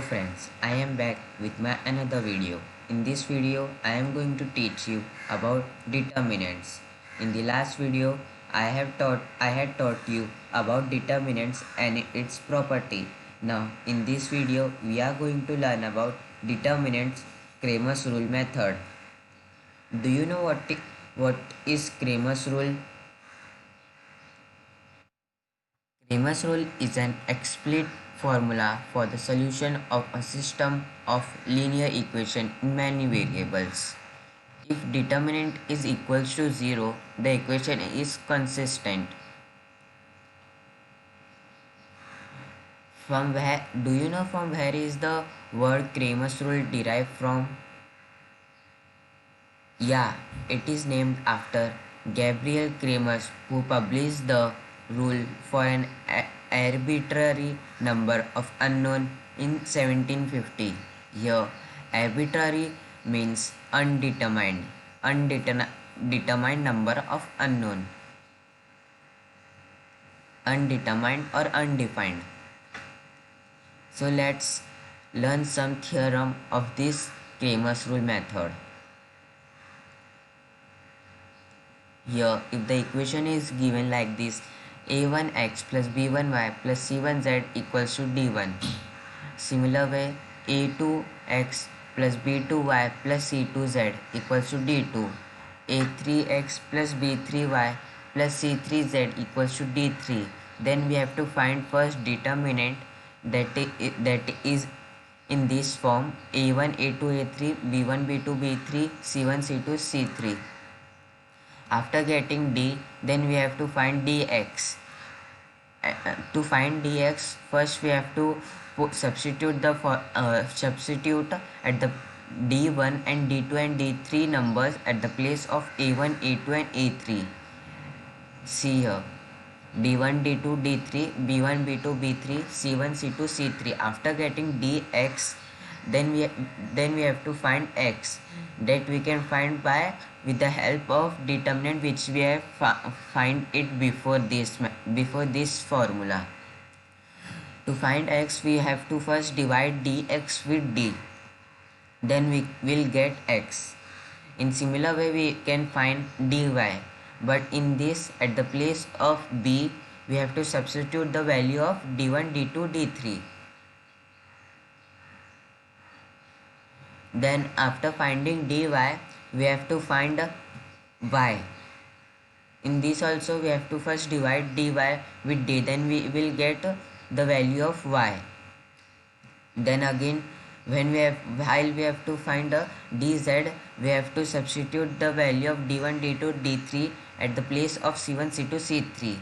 friends, I am back with my another video. In this video, I am going to teach you about determinants. In the last video, I had taught you about determinants and its property. Now, in this video, we are going to learn about determinants Cramer's rule method. Do you know what is Cramer's rule? Cramer's rule is an explicit formula for the solution of a system of linear equation in many variables. If determinant is equals to 0, the equation is consistent. From where do you know from where is the word Cramer's rule derived from? Yeah, it is named after Gabriel Cramer, who published the rule for an arbitrary number of unknown in 1750. Here, arbitrary means undetermined number of unknown, undetermined or undefined. So let's learn some theorem of this Cramer's rule method. Here, if the equation is given like this, a1x plus b1y plus c1z equals to d1. Similar way, a2x plus b2y plus c2z equals to d2. a3x plus b3y plus c3z equals to d3. Then we have to find first determinant that is in this form a1, a2, a3, b1, b2, b3, c1, c2, c3. After getting d, then we have to find dx. To find dx, first we have to substitute at the d1 and d2 and d3 numbers at the place of a1, a2 and a3. See here, d1, d2, d3, b1, b2, b3, c1, c2, c3. After getting dx, then we have to find x, that we can find by with the help of determinant which we have find it before this formula. To find x, we have to first divide dx with d, then we will get x. In similar way, we can find dy, but in this, at the place of b, we have to substitute the value of d1, d2, d3. Then after finding dy, we have to find y. In this also we have to first divide dy with d, then we will get the value of y. Then again, while we have to find dz, we have to substitute the value of d1, d2, d3 at the place of c1, c2, c3.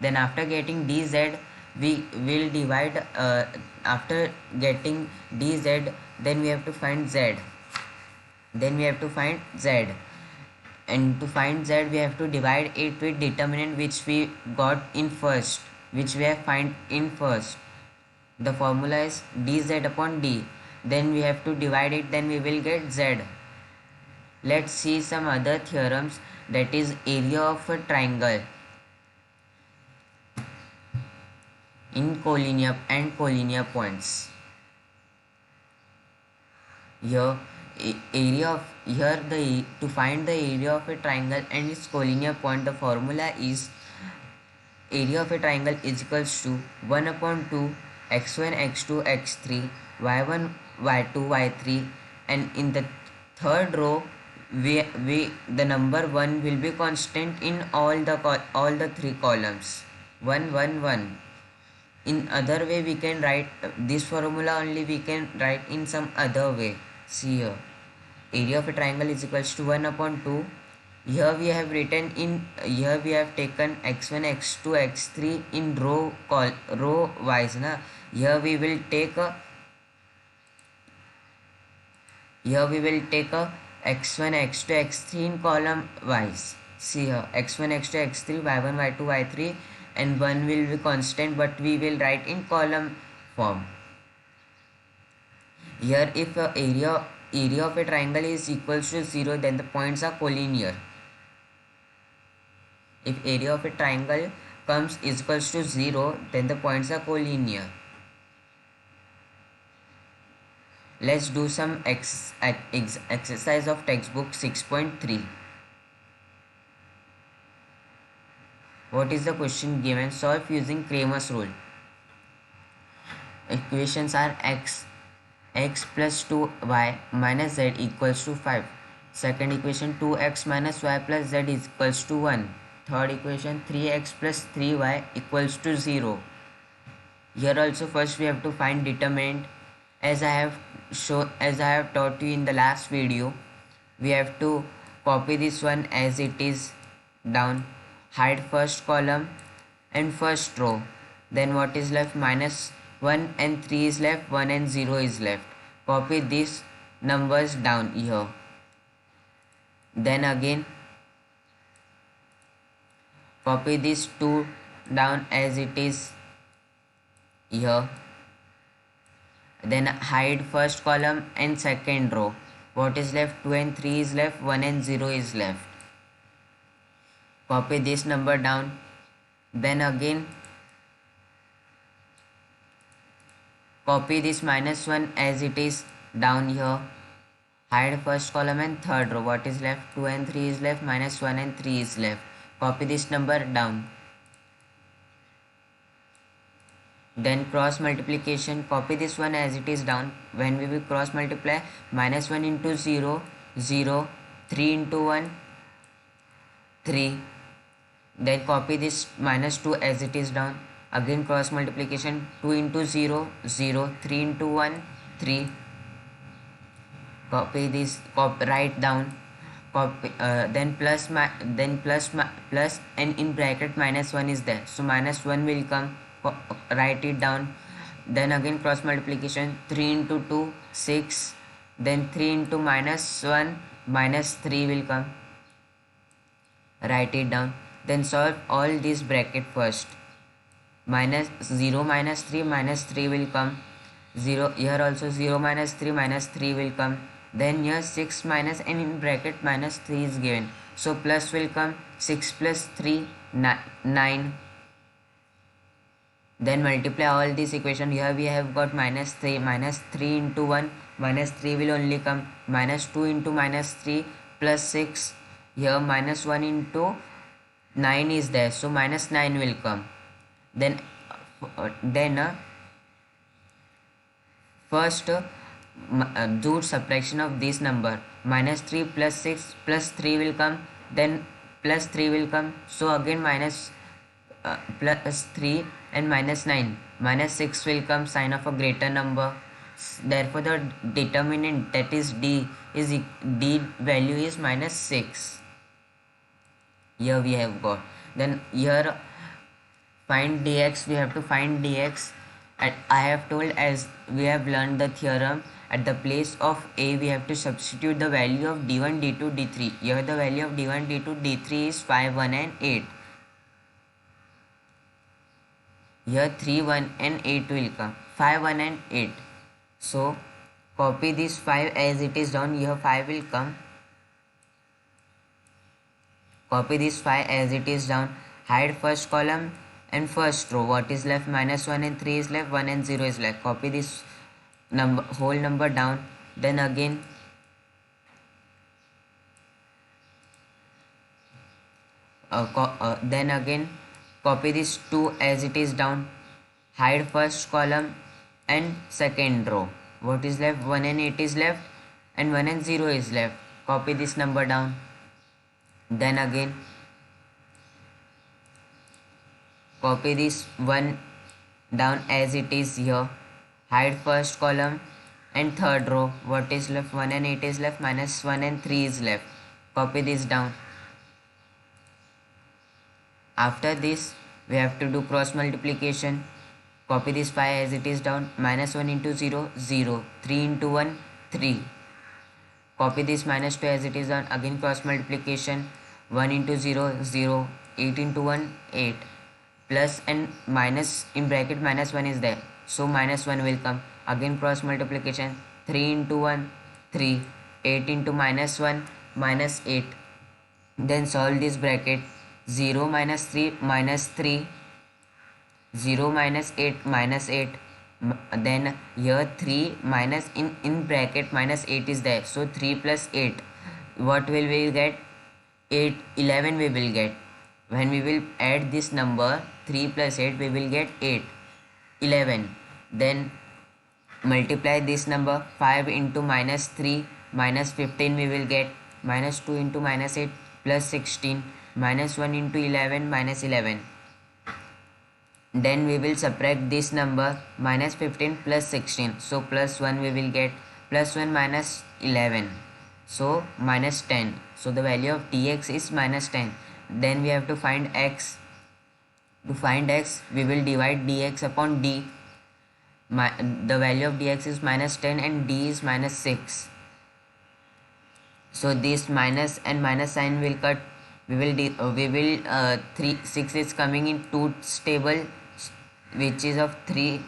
Then after getting dz, we will divide after getting dz, then we have to find z. And to find z, we have to divide it with determinant which we got in first, which we have find in first. The formula is dz upon d. Then we have to divide it, then we will get z. Let's see some other theorems, that is area of a triangle in collinear and collinear points. Here, to find the area of a triangle and its collinear point, the formula is area of a triangle is equals to 1 upon 2 x1, x2, x3, y1, y2, y3, and in the third row, the number 1 will be constant in all the three columns. 1, 1, 1. In other way, we can write this formula only, we can write in some other way. See here, area of a triangle is equals to 1 upon 2. Here we have taken x1, x2, x3 in row wise. Here we will take a x1, x2, x3 in column wise. See here, x1, x2, x3, y1, y2, y3, and 1 will be constant, but we will write in column form. Here, if area of a triangle is equals to 0, then the points are collinear. If area of a triangle is equals to 0, then the points are collinear. Let's do some exercise of textbook 6.3. What is the question given? Solve using Cramer's rule. Equations are x plus 2y minus z equals to 5. Second equation 2x minus y plus z is equals to 1. Third equation 3x plus 3y equals to 0. Here also first we have to find determinant. As I have taught you in the last video, we have to copy this one as it is down, hide first column and first row. Then what is left? Minus 1 and 3 is left, 1 and 0 is left. Copy these numbers down here. Then again copy these 2 down as it is here. Then hide first column and second row. What is left? 2 and 3 is left, 1 and 0 is left. Copy this number down. Then again copy this minus 1 as it is down here. Hide first column and third row. What is left? 2 and 3 is left, minus 1 and 3 is left. Copy this number down. Then cross multiplication, copy this one as it is down. When we will cross multiply, minus 1 into 0, 0, 3 into 1, 3. Then copy this minus 2 as it is down. Again cross multiplication, 2 into 0, 0, 3 into 1, 3. Copy this, write down. Copy, then plus and in bracket minus 1 is there. So minus 1 will come. Write it down. Then again cross multiplication, 3 into 2, 6. Then 3 into minus 1, minus 3 will come. Write it down. Then solve all this bracket first. Minus 0 minus 3, minus 3 will come. 0 here also, 0 minus 3, minus 3 will come. Then here 6 minus and in bracket minus 3 is given. So plus will come. 6 plus 3, 9. Then multiply all this equation. Here we have got minus 3. Minus 3 into 1. Minus 3 will only come. Minus 2 into minus 3 plus 6. Here minus 1 into 9 is there. So minus 9 will come. Then first do subtraction of this number. Minus 3 plus 6 plus 3 will come. Then plus 3 will come. So again minus plus 3 and minus 9. Minus 6 will come, sign of a greater number. Therefore the determinant, that is D value is minus 6. Here we have got. Then here find dx. We have to find dx. And I have told, as we have learned the theorem, at the place of a we have to substitute the value of d1, d2, d3. Here the value of d1, d2, d3 is 5, 1 and 8. Here 3, 1 and 8 will come. 5, 1 and 8. So copy this 5 as it is down. Here 5 will come. Copy this 5 as it is down. Hide first column and first row. What is left? Minus 1 and 3 is left. 1 and 0 is left. Copy this number, whole number down. Then again copy this 2 as it is down. Hide first column and second row. What is left? 1 and 8 is left and 1 and 0 is left. Copy this number down. Then again copy this 1 down as it is here. Hide first column and third row. What is left? 1 and 8 is left, minus 1 and 3 is left. Copy this down. After this we have to do cross multiplication. Copy this 5 as it is down. Minus 1 into 0, 0. 3 into 1, 3. Copy this minus 2 as it is down. Again cross multiplication. 1 into 0, 0. 8 into 1, 8. Plus and minus, in bracket minus 1 is there. So minus 1 will come. Again cross multiplication. 3 into 1, 3. 8 into minus 1, minus 8. Then solve this bracket. 0 minus 3, minus 3. 0 minus 8, minus 8. Then here 3 minus in bracket minus 8 is there, so 3 plus 8, what will we get? 8, 11 we will get. When we will add this number 3 plus 8, we will get 8, 11. Then multiply this number, 5 into minus 3 minus 15 we will get, minus 2 into minus 8 plus 16, minus 1 into 11 minus 11. Then we will subtract this number, minus 15 plus 16, so plus 1 we will get, plus 1 minus 11, so minus 10. So the value of dx is minus 10. Then we have to find x. To find x, we will divide dx upon d. The value of dx is minus 10 and d is minus 6. So this minus and minus sign will cut. We will 6 is coming in 2's table, which is of 3,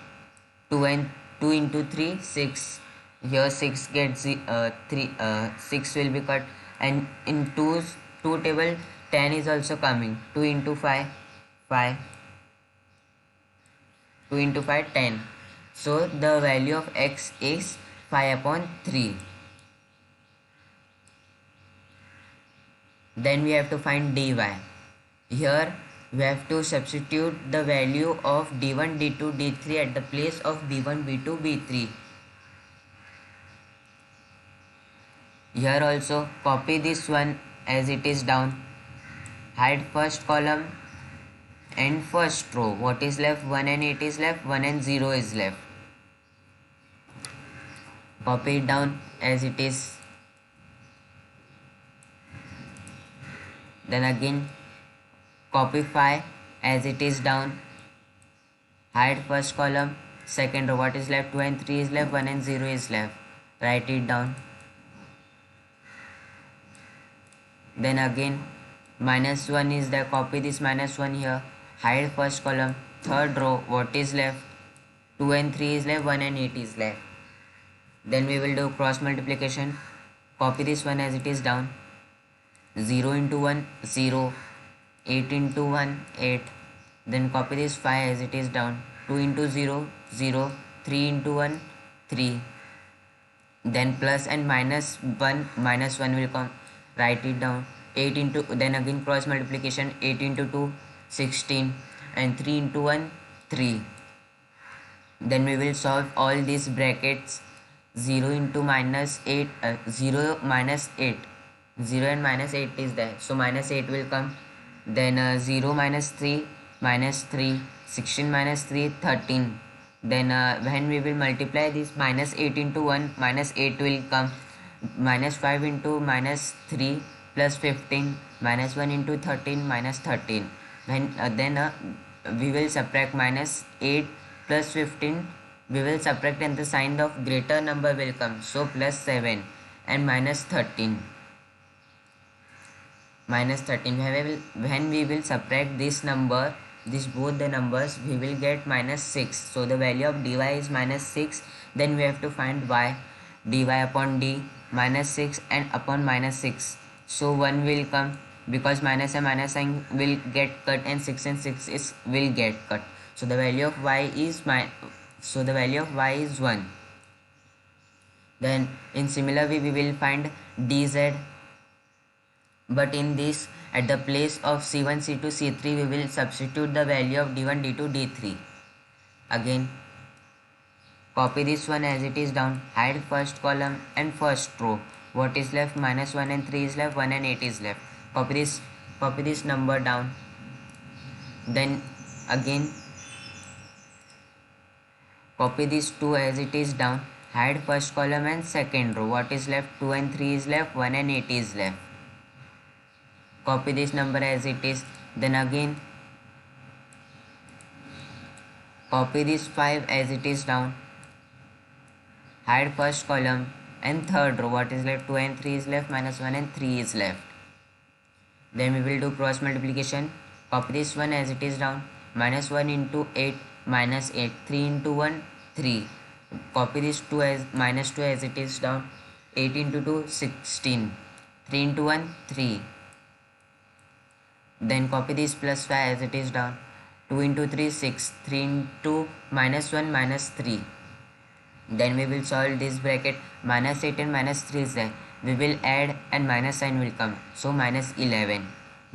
2 and 2 into 3, 6. Here 6 gets 6 will be cut, and in 2 table 10 is also coming. 2 into 5, 5. 2 into 5, 10. So the value of x is 5 upon 3. Then we have to find dy. Here we have to substitute the value of d1, d2, d3 at the place of b1, b2, b3. Here also copy this one as it is down. Hide first column and first row. What is left? 1 and 8 is left, 1 and 0 is left. Copy it down as it is. Then again copy 5 as it is down. Hide first column, second row. What is left? 2 and 3 is left, 1 and 0 is left. Write it down. Then again minus 1 is there. Copy this minus 1 here. Hide first column, third row. What is left? 2 and 3 is left, 1 and 8 is left. Then we will do cross multiplication. Copy this one as it is down. 0 into 1, 0. 8 into 1, 8. Then copy this 5 as it is down. 2 into 0, 0. 3 into 1, 3. Then plus and minus 1, minus 1 will come. Write it down. 8 into, then again cross multiplication. 8 into 2, 16. And 3 into 1, 3. Then we will solve all these brackets. 0 into minus 8, 0 minus 8. 0 and minus 8 is there, so minus 8 will come. Then 0 minus 3, minus 3. 16 minus 3, 13. Then when we will multiply this, minus 8 into 1, minus 8 will come. Minus 5 into minus 3 plus 15, minus 1 into 13, minus 13. When then we will subtract minus 8 plus 15, we will subtract and the sign of greater number will come, so plus 7 and minus 13. Minus 13. When we will subtract this number, this both the numbers, we will get minus 6. So the value of dy is minus 6. Then we have to find y. Dy upon d, minus 6 and upon minus 6. So 1 will come, because minus and minus sign will get cut, and 6 and 6 will get cut. So the value of y is 1. Then in similar way we will find dz. But in this, at the place of c1, c2, c3, we will substitute the value of d1, d2, d3. Again, copy this one as it is down. Hide first column and first row. What is left? Minus 1 and 3 is left, 1 and 8 is left. Copy this number down. Then again, copy this 2 as it is down. Hide first column and second row. What is left? 2 and 3 is left, 1 and 8 is left. Copy this number as it is. Then again copy this 5 as it is down. Hide first column and third row. What is left? 2 and 3 is left, minus 1 and 3 is left. Then we will do cross multiplication. Copy this one as it is down. Minus 1 into 8, minus 8. 3 into 1, 3. Copy this 2 as minus 2 as it is down. 8 into 2, 16. 3 into 1, 3. Then copy this plus 5 as it is down. 2 into 3 6, 3 into minus 1 minus 3. Then we will solve this bracket. Minus 8 and minus 3 is there. We will add and minus sign will come. So minus 11.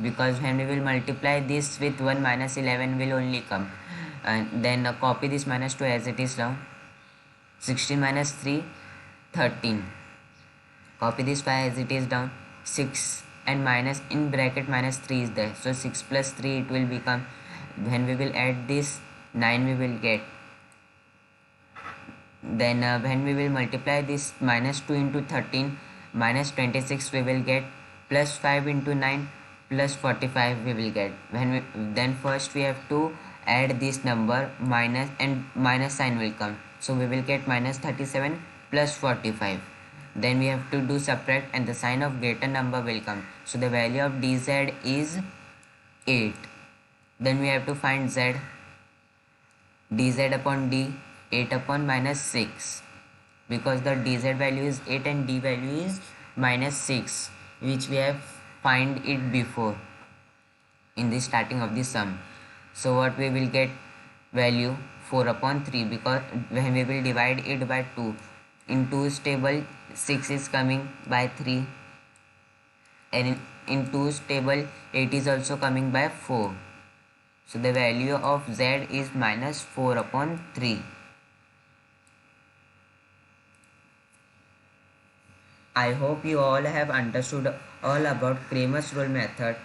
Because when we will multiply this with 1, minus 11 will only come. And then copy this minus 2 as it is down. 16 minus 3, 13. Copy this 5 as it is down. 6 and minus in bracket minus 3 is there. So 6 plus 3 it will become. When we will add this 9 we will get. Then when we will multiply this minus 2 into 13 minus 26 we will get, plus 5 into 9 plus 45 we will get. Then first we have to add this number minus and minus sign will come. So we will get minus 37 plus 45. Then we have to do subtract and the sign of greater number will come. So the value of dz is 8. Then we have to find z. dz upon d, 8 upon minus 6, because the dz value is 8 and d value is minus 6, which we have find it before in the starting of the sum. So what we will get, value 4 upon 3, because when we will divide it by 2, in 2's table 6 is coming by 3, and in 2's table 8 is also coming by 4. So the value of z is minus 4 upon 3. I hope you all have understood all about Cramer's rule method,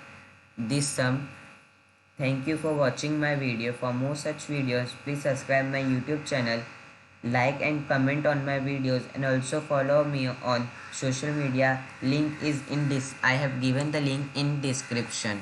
this sum. Thank you for watching my video. For more such videos, please subscribe my YouTube channel, like and comment on my videos, and also follow me on social media. Link is in this. I have given the link in description.